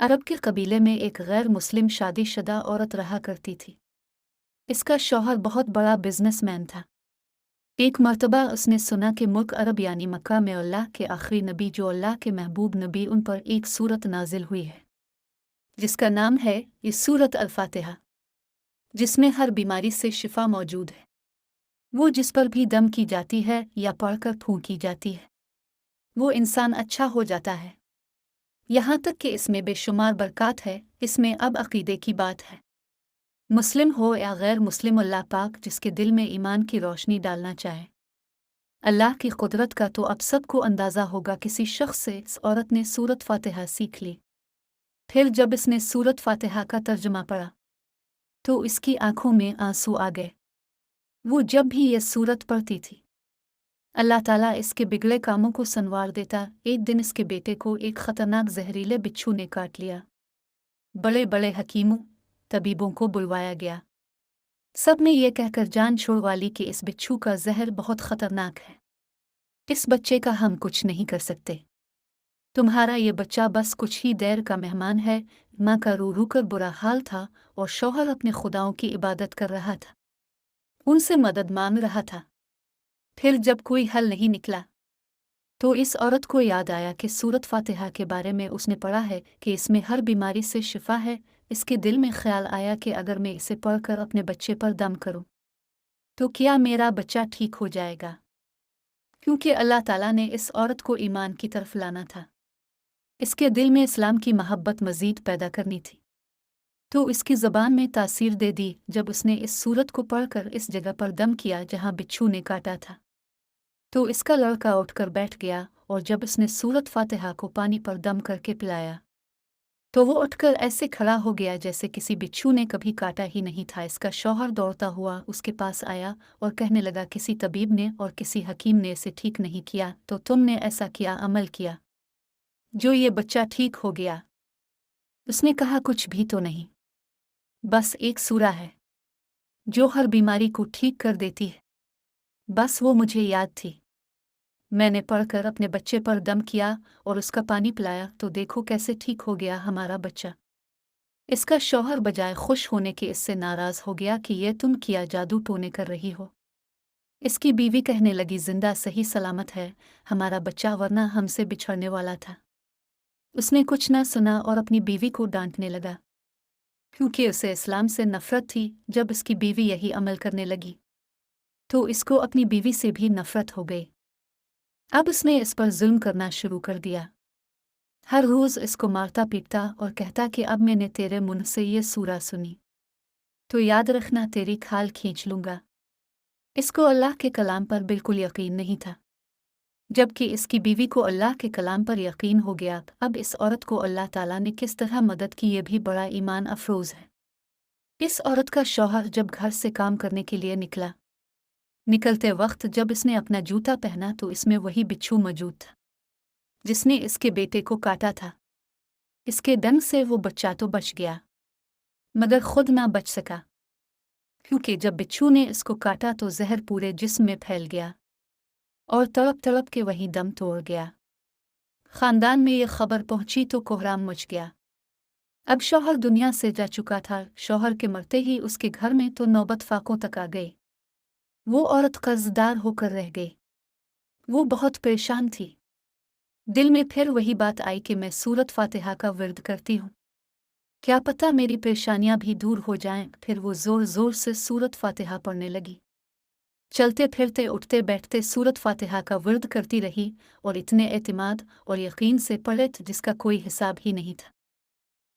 अरब के कबीले में एक गैर मुस्लिम शादीशुदा औरत रहा करती थी। इसका शौहर बहुत बड़ा बिजनेसमैन था। एक मर्तबा उसने सुना कि मुल्क अरब यानी मक्का में अल्लाह के आखिरी नबी जो अल्लाह के महबूब नबी उन पर एक सूरत नाजिल हुई है जिसका नाम है ये सूरत अल-फातिहा, जिसमें हर बीमारी से शिफा मौजूद है। वो जिस पर भी दम की जाती है या पढ़कर फूंकी जाती है वो इंसान अच्छा हो जाता है। यहाँ तक कि इसमें बेशुमार बरक़ात है। इसमें अब अक़ीदे की बात है। मुस्लिम हो या गैर मुस्लिम, अल्लाह पाक जिसके दिल में ईमान की रोशनी डालना चाहे। अल्लाह की कुदरत का तो अब सबको अंदाज़ा होगा। किसी शख्स से इस औरत ने सूरत फातिहा सीख ली। फिर जब इसने सूरत फातिहा का तर्जुमा पढ़ा तो इसकी आंखों में आंसू आ गए। वो जब भी यह सूरत पढ़ती थी अल्लाह ताला इसके बिगड़े कामों को संवार देता। एक दिन इसके बेटे को एक ख़तरनाक जहरीले बिच्छू ने काट लिया। बड़े बड़े हकीमों तबीबों को बुलवाया गया। सब ने यह कहकर जान छुड़वा ली कि इस बिच्छू का जहर बहुत ख़तरनाक है, इस बच्चे का हम कुछ नहीं कर सकते। तुम्हारा ये बच्चा बस कुछ ही देर का मेहमान है। माँ का रो रो कर बुरा हाल था और शौहर अपने खुदाओं की इबादत कर रहा था, उनसे मदद मांग रहा था। फिर जब कोई हल नहीं निकला तो इस औरत को याद आया कि सूरत फातिहा के बारे में उसने पढ़ा है कि इसमें हर बीमारी से शिफा है। इसके दिल में ख्याल आया कि अगर मैं इसे पढ़कर अपने बच्चे पर दम करूं तो क्या मेरा बच्चा ठीक हो जाएगा, क्योंकि अल्लाह ताला ने इस औरत को ईमान की तरफ लाना था। इसके दिल में इस्लाम की मोहब्बत मज़ीद पैदा करनी थी, तो इसकी ज़बान में तासीर दे दी जब उसने इस सूरत को पढ़कर इस जगह पर दम किया जहाँ बिच्छू ने काटा था। तो इसका लड़का उठकर बैठ गया और जब उसने सूरत फातिहा को पानी पर दम करके पिलाया तो वो उठकर ऐसे खड़ा हो गया जैसे किसी बिच्छू ने कभी काटा ही नहीं था। इसका शौहर दौड़ता हुआ उसके पास आया और कहने लगा, किसी तबीब ने और किसी हकीम ने इसे ठीक नहीं किया, तो तुमने ऐसा किया अमल किया जो ये बच्चा ठीक हो गया। उसने कहा, कुछ भी तो नहीं, बस एक सूरा है जो हर बीमारी को ठीक कर देती है। बस वो मुझे याद थी, मैंने पढ़कर अपने बच्चे पर दम किया और उसका पानी पिलाया, तो देखो कैसे ठीक हो गया हमारा बच्चा। इसका शौहर बजाय खुश होने के इससे नाराज़ हो गया कि ये तुम किया जादू टोने कर रही हो। इसकी बीवी कहने लगी, जिंदा सही सलामत है हमारा बच्चा, वरना हमसे बिछड़ने वाला था। उसने कुछ न सुना और अपनी बीवी को डांटने लगा, क्योंकि उसे इस्लाम से नफरत थी। जब इसकी बीवी यही अमल करने लगी तो इसको अपनी बीवी से भी नफरत हो गई। अब उसने इस पर जुल्म करना शुरू कर दिया। हर रोज़ इसको मारता पीटता और कहता कि अब मैंने तेरे मुंह से ये सूरा सुनी तो याद रखना, तेरी खाल खींच लूँगा। इसको अल्लाह के कलाम पर बिल्कुल यकीन नहीं था, जबकि इसकी बीवी को अल्लाह के कलाम पर यकीन हो गया। अब इस औरत को अल्लाह ताला ने किस तरह मदद की, ये भी बड़ा ईमान अफरोज़ है। इस औरत का शौहर जब घर से काम करने के लिए निकलते वक्त जब इसने अपना जूता पहना तो इसमें वही बिच्छू मौजूद था जिसने इसके बेटे को काटा था। इसके डंग से वो बच्चा तो बच गया मगर खुद ना बच सका, क्योंकि जब बिच्छू ने इसको काटा तो जहर पूरे जिस्म में फैल गया और तड़प तड़प के वही दम तोड़ गया। खानदान में ये खबर पहुंची तो कोहराम मच गया। अब शौहर दुनिया से जा चुका था। शौहर के मरते ही उसके घर में तो नौबत फाकों तक आ गई। वो औरत कर्जदार होकर रह गई। वो बहुत परेशान थी। दिल में फिर वही बात आई कि मैं सूरत फातिहा का विर्द करती हूँ, क्या पता मेरी परेशानियां भी दूर हो जाएं। फिर वो जोर जोर से सूरत फातिहा पढ़ने लगी। चलते फिरते उठते बैठते सूरत फातिहा का विर्द करती रही और इतने एतमाद और यकीन से पढ़े जिसका कोई हिसाब ही नहीं था।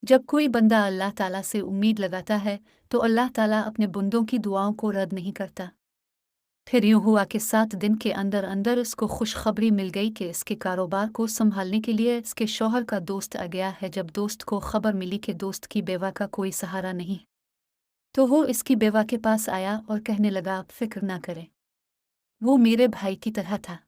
जब कोई बंदा अल्लाह ताला से उम्मीद लगाता है तो अल्लाह ताला अपने बंदों की दुआओं को रद्द नहीं करता। फिर यूँ हुआ कि 7 दिन के अंदर अंदर इसको खुशखबरी मिल गई कि इसके कारोबार को संभालने के लिए इसके शौहर का दोस्त आ गया है। जब दोस्त को खबर मिली कि दोस्त की बेवा का कोई सहारा नहीं, तो वो इसकी बेवा के पास आया और कहने लगा, आप फिक्र ना करें, वो मेरे भाई की तरह था।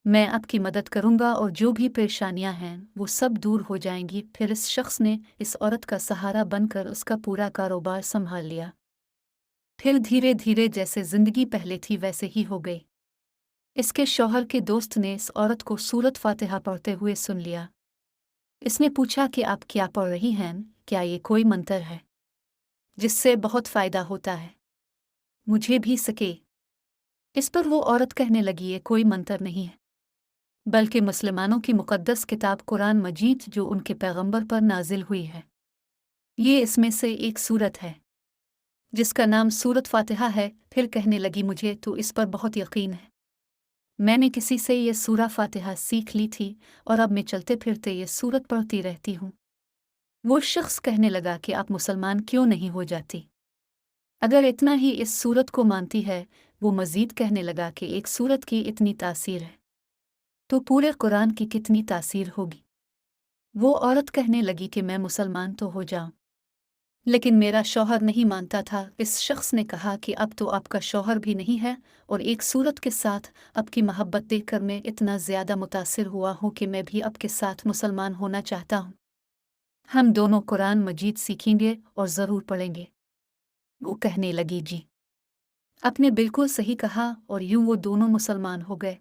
मैं आपकी मदद करूंगा और जो भी परेशानियां हैं वो सब दूर हो जाएंगी। फिर इस शख्स ने इस औरत का सहारा बनकर उसका पूरा कारोबार संभाल लिया। फिर धीरे धीरे जैसे जिंदगी पहले थी वैसे ही हो गई। इसके शौहर के दोस्त ने इस औरत को सूरत फातिहा पढ़ते हुए सुन लिया। اس نے پوچھا کہ آپ کیا پڑھ رہی ہیں، کیا یہ کوئی منتر ہے جس سے بہت فائدہ ہوتا ہے؟ مجھے بھی سکے۔ اس پر وہ عورت کہنے لگی یہ کوئی منتر نہیں ہے، بلکہ مسلمانوں کی مقدس کتاب قرآن مجید جو ان کے پیغمبر پر نازل ہوئی ہے۔ یہ اس میں سے ایک سورت ہے جس کا نام سورت فاتحہ ہے۔ پھر کہنے لگی مجھے تو اس پر بہت یقین ہے، میں نے کسی سے یہ سورہ فاتحہ سیکھ لی تھی اور اب میں چلتے پھرتے یہ سورت پڑھتی رہتی ہوں۔ وہ شخص کہنے لگا کہ آپ مسلمان کیوں نہیں ہو جاتی؟ اگر اتنا ہی اس سورت کو مانتی ہے، وہ مزید کہنے لگا کہ ایک سورت کی اتنی تاثیر ہے تو پورے قرآن کی کتنی تاثیر ہوگی؟ وہ عورت کہنے لگی کہ میں مسلمان تو ہو جاؤں، لیکن میرا شوہر نہیں مانتا تھا۔ اس شخص نے کہا کہ اب تو آپ کا شوہر بھی نہیں ہے اور ایک سورت کے ساتھ آپ کی محبت دیکھ کر میں اتنا زیادہ متاثر ہوا ہوں کہ میں بھی آپ کے ساتھ مسلمان ہونا چاہتا ہوں۔ ہم دونوں قرآن مجید سیکھیں گے اور ضرور پڑھیں گے۔ وہ کہنے لگی جی، آپ نے بالکل صحیح کہا، اور یوں وہ دونوں مسلمان ہو گئے۔